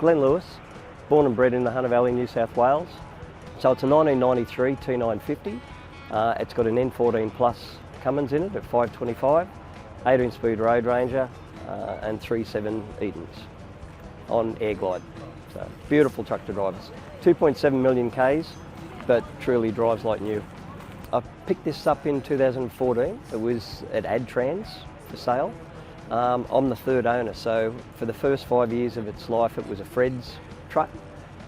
Glen Lewis, born and bred in the Hunter Valley, New South Wales. So it's a 1993 T950. It's got an N14-Plus Cummins in it at 525, 18-speed Roadranger and 3.7 Eatons on Airglide. So beautiful truck to drive. 2.7 million Ks, but truly drives like new. I picked this up in 2014. It was at ADTRANS for sale. I'm the third owner, so for the first 5 years of its life it was a Fred's truck.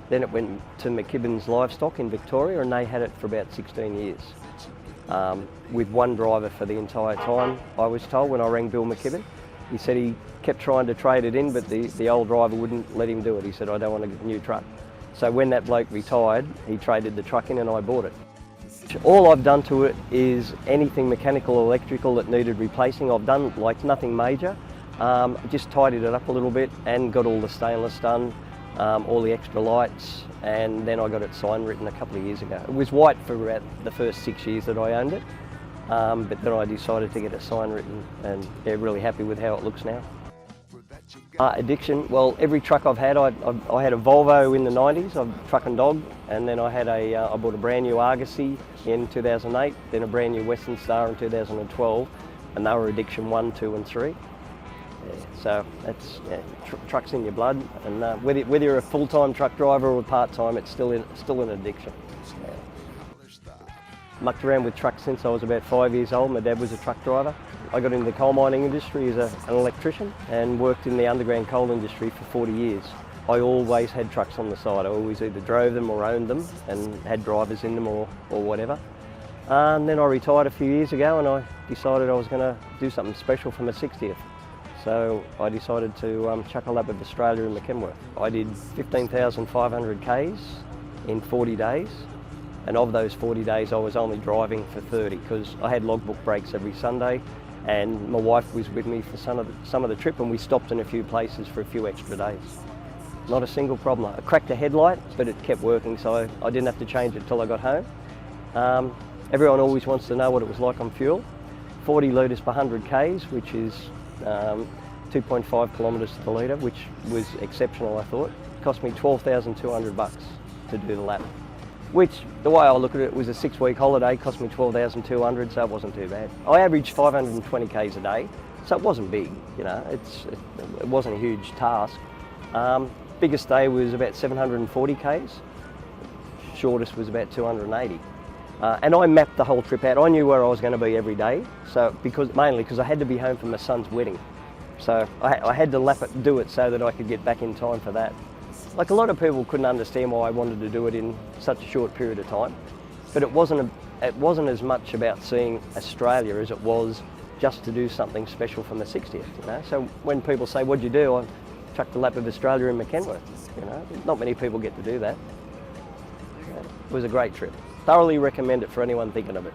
Then it went to McKibbin's Livestock in Victoria, and they had it for about 16 years. With one driver for the entire time, I was told, when I rang Bill McKibbin. He said he kept trying to trade it in, but the old driver wouldn't let him do it. He said, I don't want a new truck. So when that bloke retired, he traded the truck in and I bought it. All I've done to it is anything mechanical or electrical that needed replacing. I've done like nothing major, just tidied it up a little bit and got all the stainless done, all the extra lights, and then I got it sign written a couple of years ago. It was white for about the first 6 years that I owned it, but then I decided to get it sign written, and they're really happy with how it looks now. Addiction, well, every truck I've had, I had a Volvo in the 90s, truck and dog, and then I bought a brand new Argosy in 2008, then a brand new Western Star in 2012, and they were addiction 1, 2 and 3. Yeah, so that's trucks in your blood, and whether you're a full-time truck driver or part-time, it's still an addiction. Yeah. Mucked around with trucks since I was about 5 years old. My dad was a truck driver. I got into the coal mining industry as an electrician and worked in the underground coal industry for 40 years. I always had trucks on the side. I always either drove them or owned them and had drivers in them or whatever. And then I retired a few years ago and I decided I was going to do something special for my 60th. So I decided to chuck a lap of Australia in Kenworth. I did 15,500 Ks in 40 days. And of those 40 days I was only driving for 30 because I had logbook breaks every Sunday, and my wife was with me for some of the trip, and we stopped in a few places for a few extra days. Not a single problem. I cracked a headlight, but it kept working, so I didn't have to change it till I got home. Everyone always wants to know what it was like on fuel. 40 litres per 100 Ks, which is 2.5 kilometres to the litre, which was exceptional, I thought. It cost me $12,200 to do the lap, which, the way I look at it, was a 6-week holiday, cost me $12,200, so it wasn't too bad. I averaged 520 Ks a day, so it wasn't big, you know, it wasn't a huge task. Biggest day was about 740 Ks, shortest was about 280. And I mapped the whole trip out. I knew where I was going to be every day, so mainly because I had to be home for my son's wedding. So I had to do it so that I could get back in time for that. Like, a lot of people couldn't understand why I wanted to do it in such a short period of time, but it wasn't as much about seeing Australia as it was just to do something special for my 60th, you know. So when people say, what'd you do? I chucked a lap of Australia in Kenworth, you know. Not many people get to do that. It was a great trip. Thoroughly recommend it for anyone thinking of it.